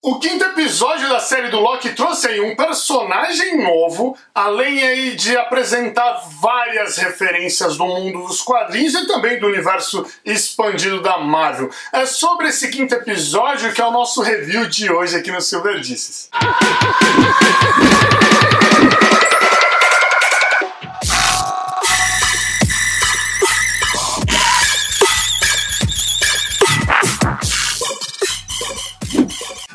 O quinto episódio da série do Loki trouxe aí um personagem novo, além aí de apresentar várias referências do mundo dos quadrinhos e também do universo expandido da Marvel. É sobre esse quinto episódio que é o nosso review de hoje aqui no Silverdices.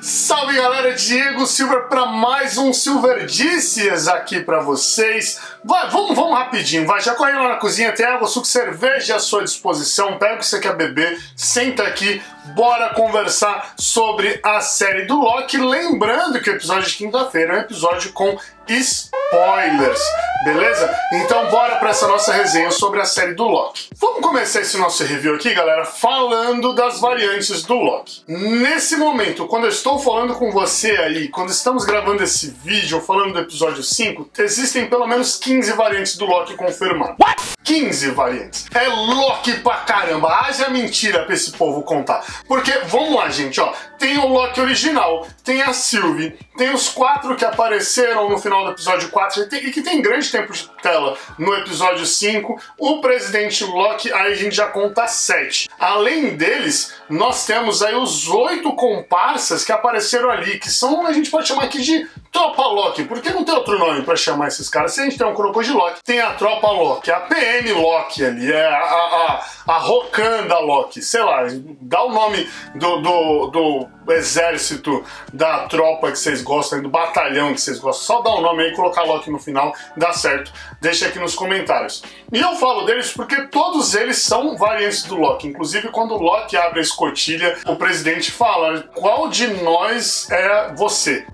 Salve galera, Diego Silver para mais um Silverdices aqui para vocês. Vamos rapidinho, já corre lá na cozinha, tem água, suco, cerveja à sua disposição, pega o que você quer beber, senta aqui, bora conversar sobre a série do Loki. Lembrando que o episódio de quinta-feira é um episódio com spoilers, beleza? Então bora para essa nossa resenha sobre a série do Loki. Vamos começar esse nosso review aqui, galera, falando das variantes do Loki. Nesse momento, quando eu estou falando com você aí, quando estamos gravando esse vídeo, falando do episódio 5, existem pelo menos 15 variantes do Loki confirmadas. 15 variantes. É Loki pra caramba. Haja mentira pra esse povo contar. Porque, vamos lá, gente, ó. Tem o Loki original, tem a Sylvie, tem os 4 que apareceram no final do episódio 4 e que tem grande tempo de tela no episódio 5. O presidente Loki, aí a gente já conta 7. Além deles, nós temos aí os 8 comparsas que apareceram ali, que são, a gente pode chamar aqui de Tropa Loki, porque não tem outro nome pra chamar esses caras. Se a gente tem um Crocodile Loki, tem a Tropa Loki, a PM Loki ali, é a Rokanda Loki, sei lá, dá o nome do exército, da tropa que vocês gostam, do batalhão que vocês gostam, só dá o nome aí, colocar Loki no final, dá certo, deixa aqui nos comentários. E eu falo deles porque todos eles são variantes do Loki, inclusive quando o Loki abre a escotilha, o presidente fala, qual de nós é você?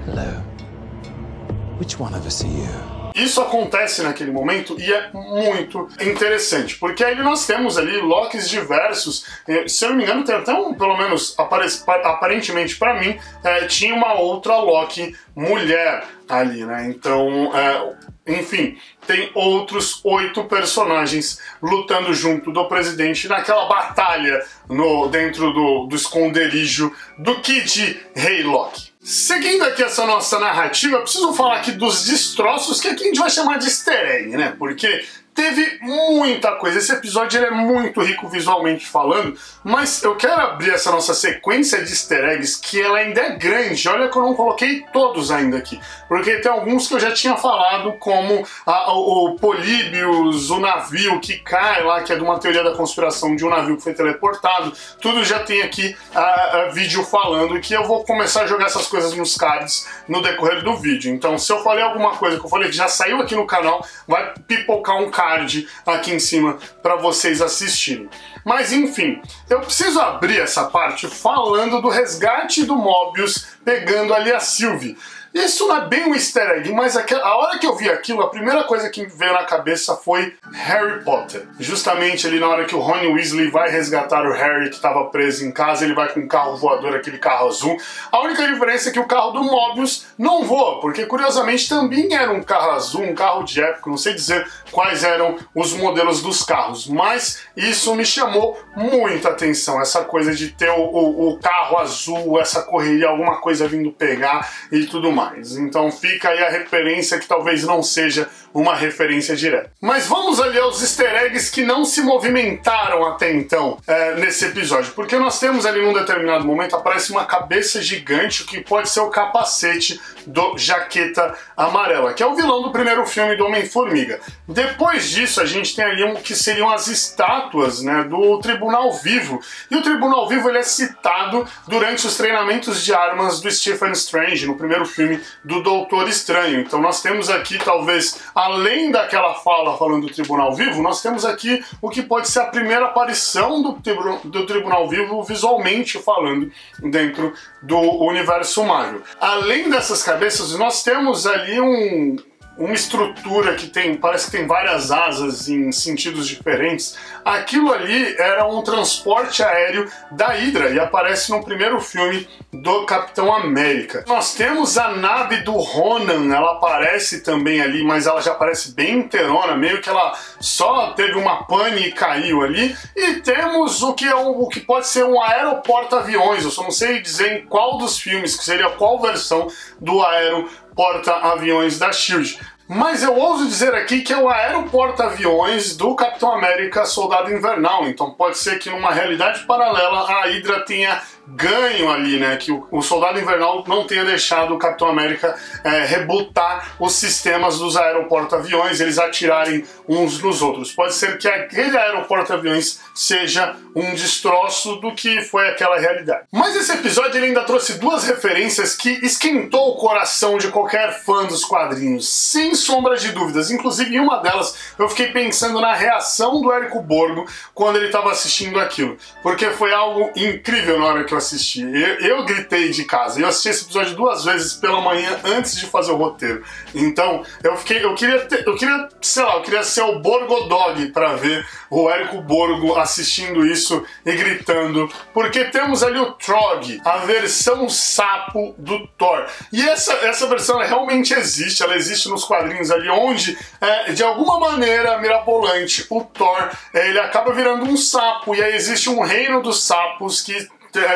Hello. Which one of us are you? Isso acontece naquele momento e é muito interessante, porque aí nós temos ali Lokis diversos, se eu não me engano tem até um, pelo menos aparentemente pra mim, tinha uma outra Loki mulher ali, né, então, enfim, tem outros 8 personagens lutando junto do presidente naquela batalha dentro do esconderijo do Kid Rei Loki. Seguindo aqui essa nossa narrativa, eu preciso falar aqui dos destroços, que aqui a gente vai chamar de easter egg, né? Porque teve muita coisa. Esse episódio ele é muito rico visualmente falando, mas eu quero abrir essa nossa sequência de easter eggs, que ela ainda é grande. Olha que eu não coloquei todos ainda aqui, porque tem alguns que eu já tinha falado, como o Políbios, o navio que cai lá, que é de uma teoria da conspiração de um navio que foi teleportado. Tudo já tem aqui vídeo falando, que eu vou começar a jogar essas coisas nos cards no decorrer do vídeo. Então, se eu falei alguma coisa que eu falei que já saiu aqui no canal, vai pipocar um card aqui em cima para vocês assistirem. Mas enfim, eu preciso abrir essa parte falando do resgate do Mobius pegando ali a Sylvie. Isso não é bem um easter egg, mas a hora que eu vi aquilo, a primeira coisa que me veio na cabeça foi Harry Potter. Justamente ali na hora que o Rony Weasley vai resgatar o Harry, que estava preso em casa, ele vai com um carro voador, aquele carro azul. A única diferença é que o carro do Mobius não voa, porque curiosamente também era um carro azul, um carro de época, não sei dizer quais eram os modelos dos carros, mas isso me chamou muita atenção, essa coisa de ter o carro azul, essa correria, alguma coisa vindo pegar e tudo mais. Então fica aí a referência que talvez não seja uma referência direta. Mas vamos ali aos easter eggs que não se movimentaram até então nesse episódio, porque nós temos ali num determinado momento, aparece uma cabeça gigante que pode ser o capacete do Jaqueta Amarela, que é o vilão do primeiro filme do Homem-Formiga. Depois disso a gente tem ali que seriam as estátuas, né, do Tribunal Vivo, e o Tribunal Vivo ele é citado durante os treinamentos de armas do Stephen Strange, no primeiro filme do Doutor Estranho. Então nós temos aqui, talvez, além daquela fala falando do Tribunal Vivo, nós temos aqui o que pode ser a primeira aparição do Tribunal Vivo visualmente falando dentro do universo Marvel. Além dessas cabeças, nós temos ali uma estrutura que parece que tem várias asas em sentidos diferentes. Aquilo ali era um transporte aéreo da Hydra e aparece no primeiro filme do Capitão América. Nós temos a nave do Ronan, ela aparece também ali, mas ela já aparece bem inteirona, meio que ela só teve uma pane e caiu ali. E temos o que pode ser um aeroporta-aviões, eu só não sei dizer em qual dos filmes, que seria qual versão do aeroporta-aviões da SHIELD. Mas eu ouso dizer aqui que é o aeroporta-aviões do Capitão América Soldado Invernal, então pode ser que numa realidade paralela a Hydra tenha ganho ali, né, que o Soldado Invernal não tenha deixado o Capitão América rebutar os sistemas dos aeroporta-aviões, eles atirarem uns nos outros. Pode ser que aquele aeroporta-aviões seja um destroço do que foi aquela realidade. Mas esse episódio ele ainda trouxe duas referências que esquentou o coração de qualquer fã dos quadrinhos, sem sombra de dúvidas. Inclusive, em uma delas, eu fiquei pensando na reação do Érico Borgo quando ele estava assistindo aquilo, porque foi algo incrível na hora que eu assisti. Eu gritei de casa. Eu assisti esse episódio 2 vezes pela manhã antes de fazer o roteiro. Então, eu queria ser o Borgodog para ver o Érico Borgo assistindo isso e gritando, porque temos ali o Trog, a versão sapo do Thor. E essa versão realmente existe, ela existe nos quadrinhos ali, onde, de alguma maneira mirabolante, o Thor, ele acaba virando um sapo, e aí existe um reino dos sapos que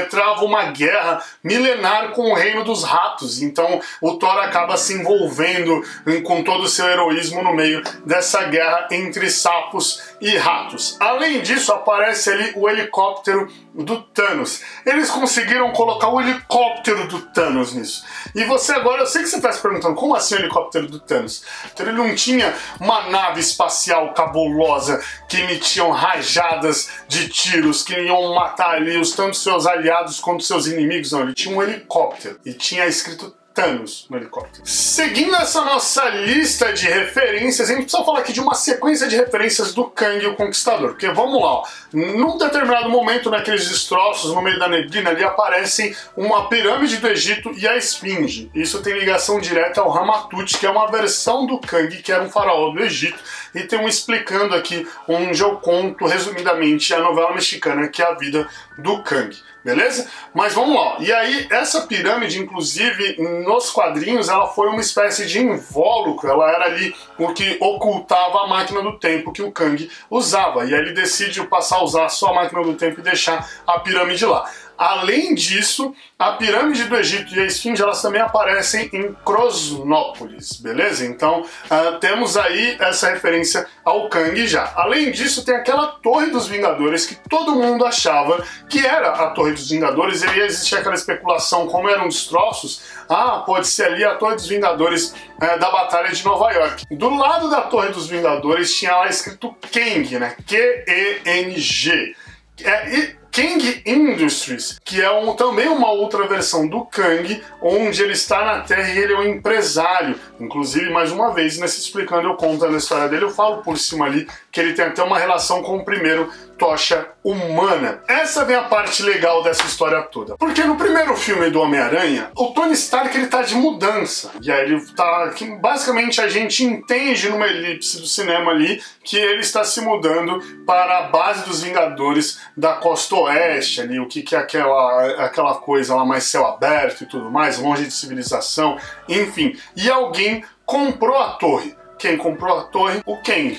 trava uma guerra milenar com o reino dos ratos. Então o Thor acaba se envolvendo com todo o seu heroísmo no meio dessa guerra entre sapos e ratos. Além disso, aparece ali o helicóptero do Thanos. Eles conseguiram colocar o helicóptero do Thanos nisso. E você agora, eu sei que você está se perguntando, como assim o helicóptero do Thanos? Então ele não tinha uma nave espacial cabulosa que emitiam rajadas de tiros que iam matar ali tanto seus aliados quanto seus inimigos. Não, ele tinha um helicóptero e tinha escrito Thanos no helicóptero. Seguindo essa nossa lista de referências, a gente precisa falar aqui de uma sequência de referências do Kang o Conquistador, porque vamos lá, ó, num determinado momento naqueles destroços no meio da neblina ali aparecem uma pirâmide do Egito e a Esfinge. Isso tem ligação direta ao Ramatut, que é uma versão do Kang que era um faraó do Egito, e tem um explicando aqui onde eu conto resumidamente a novela mexicana que é a vida do Kang. Beleza? Mas vamos lá. E aí, essa pirâmide, inclusive, nos quadrinhos, ela foi uma espécie de invólucro. Ela era ali o que ocultava a máquina do tempo que o Kang usava. E aí ele decide passar a usar só a máquina do tempo e deixar a pirâmide lá. Além disso, a pirâmide do Egito e a Esfinge, elas também aparecem em Crosnópolis, beleza? Então, temos aí essa referência ao Kang já. Além disso, tem aquela Torre dos Vingadores que todo mundo achava que era a Torre dos Vingadores, e aí existia aquela especulação, como eram destroços, pode ser ali a Torre dos Vingadores da Batalha de Nova York. Do lado da Torre dos Vingadores tinha lá escrito Kang, né? Q-E-N-G. Kang Industries, que é também uma outra versão do Kang, onde ele está na Terra e ele é um empresário. Inclusive, mais uma vez, nesse explicando, eu contando a história dele, eu falo por cima ali que ele tem até uma relação com o primeiro tocha humana. Essa vem a parte legal dessa história toda. Porque no primeiro filme do Homem-Aranha, o Tony Stark ele tá de mudança. E aí ele tá... basicamente a gente entende numa elipse do cinema ali que ele está se mudando para a base dos Vingadores da costa oeste ali, o que é aquela coisa lá mais céu aberto e tudo mais, longe de civilização, enfim. E alguém comprou a torre. Quem comprou a torre? O Kang.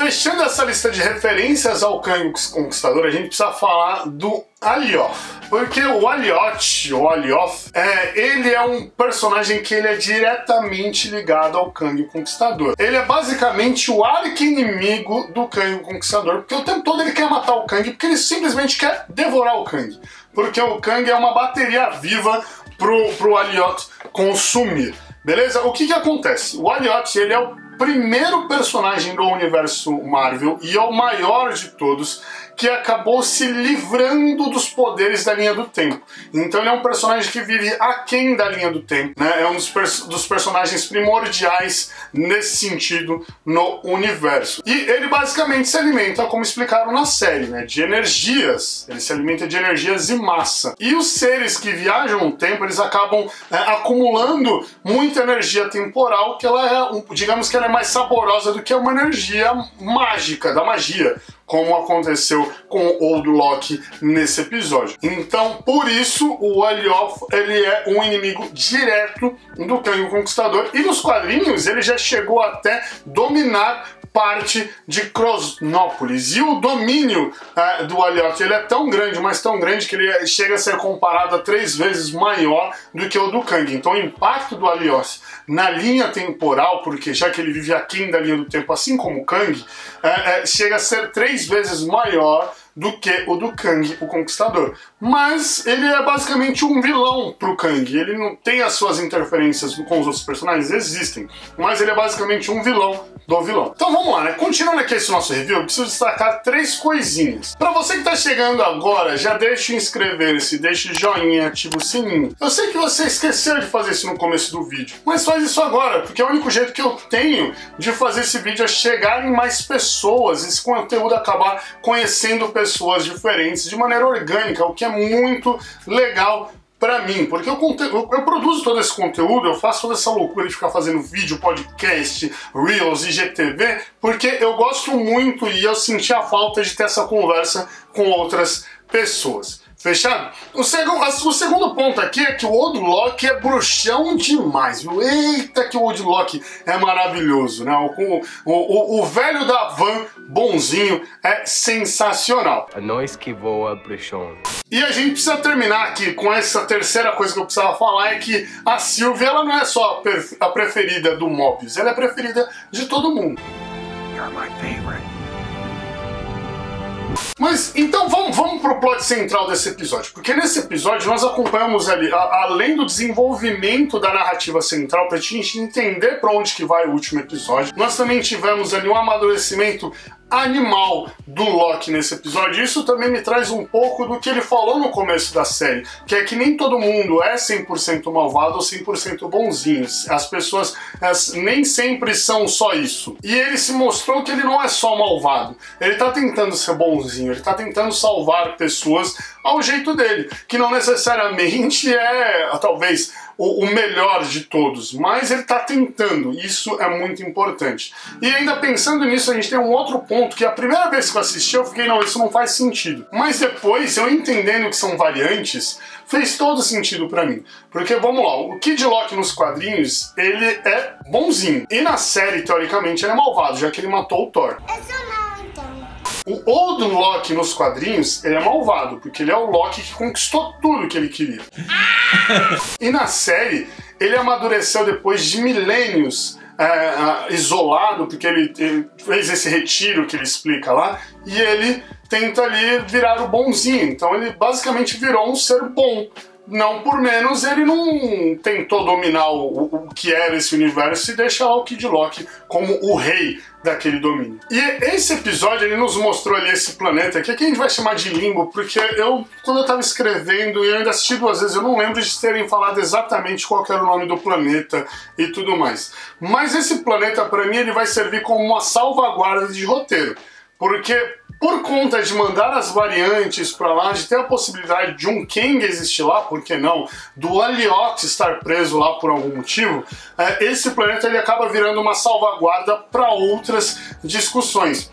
Fechando essa lista de referências ao Kang o Conquistador, a gente precisa falar do Alioth. Porque o Alioth, ele é um personagem que ele é diretamente ligado ao Kang o Conquistador. Ele é basicamente o arqui-inimigo do Kang o Conquistador, porque o tempo todo ele quer matar o Kang, porque ele simplesmente quer devorar o Kang. Porque o Kang é uma bateria viva pro Alioth consumir. Beleza? O que acontece? O Alioth, ele é o primeiro personagem do universo Marvel e é o maior de todos que acabou se livrando dos poderes da linha do tempo. Então ele é um personagem que vive aquém da linha do tempo, né? É um dos personagens primordiais nesse sentido no universo. E ele basicamente se alimenta, como explicaram na série, né? De energias. Ele se alimenta de energias e massa. E os seres que viajam no tempo, eles acabam acumulando muita energia temporal, que ela é, digamos que ela é mais saborosa do que uma energia mágica, da magia, como aconteceu com o Old Loki nesse episódio. Então, por isso, o Alioth, ele é um inimigo direto do Kang o Conquistador, e nos quadrinhos ele já chegou até dominar parte de Krosnópolis. E o domínio do Alioth, ele é tão grande, mas tão grande, que ele chega a ser comparado a 3 vezes maior do que o do Kang. Então o impacto do Alioth na linha temporal, porque já que ele vive aquém da linha do tempo, assim como o Kang, chega a ser 3 vezes maior do que o do Kang, o Conquistador. Mas ele é basicamente um vilão pro Kang. Ele não tem as suas interferências com os outros personagens, existem, mas ele é basicamente um vilão do vilão. Então vamos lá, né? Continuando aqui esse nosso review, eu preciso destacar 3 coisinhas. Pra você que tá chegando agora, já deixa inscrever-se, deixa o joinha, ativa o sininho. Eu sei que você esqueceu de fazer isso no começo do vídeo, mas faz isso agora, porque é o único jeito que eu tenho de fazer esse vídeo é chegar em mais pessoas, esse conteúdo acabar conhecendo pessoas diferentes de maneira orgânica, o que é muito legal pra mim, porque eu produzo todo esse conteúdo, eu faço toda essa loucura de ficar fazendo vídeo, podcast, Reels, IGTV, porque eu gosto muito e eu senti a falta de ter essa conversa com outras pessoas. Fechado? O segundo ponto aqui é que o Old Loki é bruxão demais, viu? Eita, que o Old Loki é maravilhoso, né? O velho da van, bonzinho, é sensacional. A nós que voa, bruxão. E a gente precisa terminar aqui com essa terceira coisa que eu precisava falar, é que a Sylvie, ela não é só a preferida do Mobius, ela é a preferida de todo mundo. You're my favorite. Mas então vamos pro plot central desse episódio, porque nesse episódio nós acompanhamos ali, além do desenvolvimento da narrativa central, pra gente entender pra onde que vai o último episódio, nós também tivemos ali um amadurecimento animal do Loki nesse episódio. Isso também me traz um pouco do que ele falou no começo da série, que é que nem todo mundo é 100% malvado ou 100% bonzinhos. As pessoas nem sempre são só isso. E ele se mostrou que ele não é só malvado. Ele tá tentando ser bonzinho, ele tá tentando salvar pessoas ao jeito dele, que não necessariamente é, talvez, o melhor de todos, mas ele tá tentando, isso é muito importante. E ainda pensando nisso, a gente tem um outro ponto, que a primeira vez que eu assisti eu fiquei, não, isso não faz sentido. Mas depois, eu entendendo que são variantes, fez todo sentido pra mim. Porque, vamos lá, o Kid Loki nos quadrinhos, ele é bonzinho. E na série, teoricamente, ele é malvado, já que ele matou o Thor. O Old Loki nos quadrinhos, ele é malvado, porque ele é o Loki que conquistou tudo que ele queria. E na série, ele amadureceu depois de milênios isolado, porque ele fez esse retiro que ele explica lá, e ele tenta ali virar o bonzinho. Então ele basicamente virou um ser bom. Não por menos, ele não tentou dominar o que era esse universo e deixar o Kid Loki como o rei daquele domínio. E esse episódio, ele nos mostrou ali esse planeta, que aqui a gente vai chamar de Limbo, porque quando eu tava escrevendo, e eu ainda assisti 2 vezes, eu não lembro de terem falado exatamente qual era o nome do planeta e tudo mais. Mas esse planeta, pra mim, ele vai servir como uma salvaguarda de roteiro, porque por conta de mandar as variantes pra lá, de ter a possibilidade de um Kang existir lá, por que não, do Alioth estar preso lá por algum motivo, esse planeta ele acaba virando uma salvaguarda para outras discussões.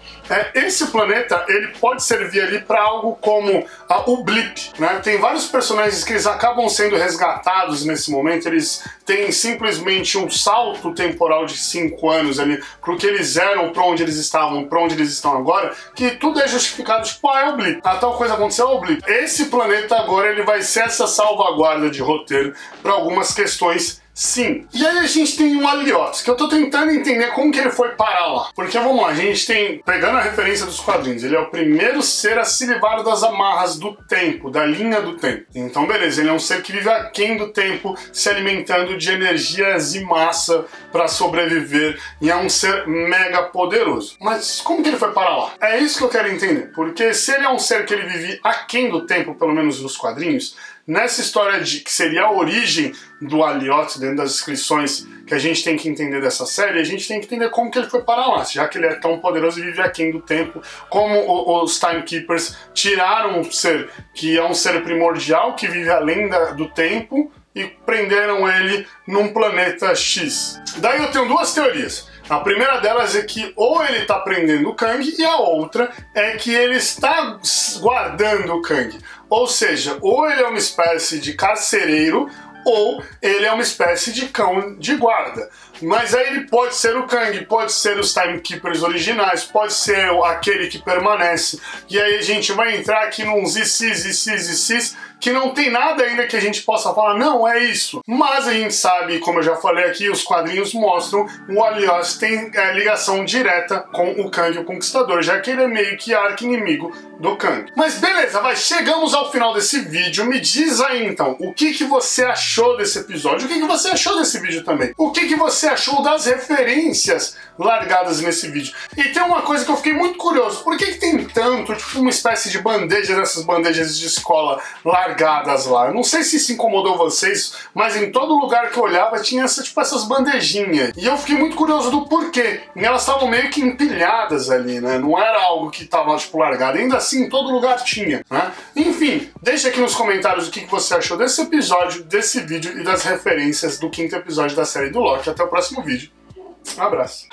Esse planeta ele pode servir ali para algo como o Blip, né? Tem vários personagens que eles acabam sendo resgatados nesse momento, eles têm simplesmente um salto temporal de 5 anos ali pro que eles eram, para onde eles estavam, para onde eles estão agora, que tudo é justificado, tipo, é o Blip, a tal coisa aconteceu, é o Blip. Esse planeta agora ele vai ser essa salvaguarda de roteiro para algumas questões Sim. E aí a gente tem um Alioth, que eu tô tentando entender como que ele foi parar lá. Porque, vamos lá, a gente tem, pegando a referência dos quadrinhos, ele é o primeiro ser a se livrar das amarras do tempo, da linha do tempo. Então, beleza, ele é um ser que vive aquém do tempo, se alimentando de energias e massa para sobreviver, e é um ser mega poderoso. Mas como que ele foi parar lá? É isso que eu quero entender, porque se ele é um ser que ele vive aquém do tempo, pelo menos nos quadrinhos, nessa história de que seria a origem do Alioth, dentro das descrições que a gente tem que entender dessa série, a gente tem que entender como que ele foi parar lá, já que ele é tão poderoso e vive aquém do tempo, como os Timekeepers tiraram um ser que é um ser primordial, que vive além do tempo, e prenderam ele num planeta X. Daí eu tenho duas teorias. A primeira delas é que ou ele está prendendo o Kang, e a outra é que ele está guardando o Kang. Ou seja, ou ele é uma espécie de carcereiro, ou ele é uma espécie de cão de guarda. Mas aí ele pode ser o Kang, pode ser os Timekeepers originais, pode ser aquele que permanece. E aí a gente vai entrar aqui num cis, que não tem nada ainda que a gente possa falar, não, é isso. Mas a gente sabe, como eu já falei aqui, os quadrinhos mostram, o Alioth tem ligação direta com o Kang, o Conquistador, já que ele é meio que arqui-inimigo do Kang. Mas beleza, chegamos ao final desse vídeo. Me diz aí então, o que você achou desse episódio? O que você achou desse vídeo também? O que você achou das referências largadas nesse vídeo? E tem uma coisa que eu fiquei muito curioso, por que tem tanto, tipo uma espécie de bandeja dessas bandejas de escola largadas lá? Eu não sei se isso incomodou vocês, mas em todo lugar que eu olhava tinha essas bandejinhas. E eu fiquei muito curioso do porquê. E elas estavam meio que empilhadas ali, né? Não era algo que estava, tipo, largado. Ainda assim, em todo lugar tinha, né? Enfim, deixa aqui nos comentários o que você achou desse episódio, desse vídeo e das referências do 5º episódio da série do Loki. Até o próximo vídeo. Um abraço.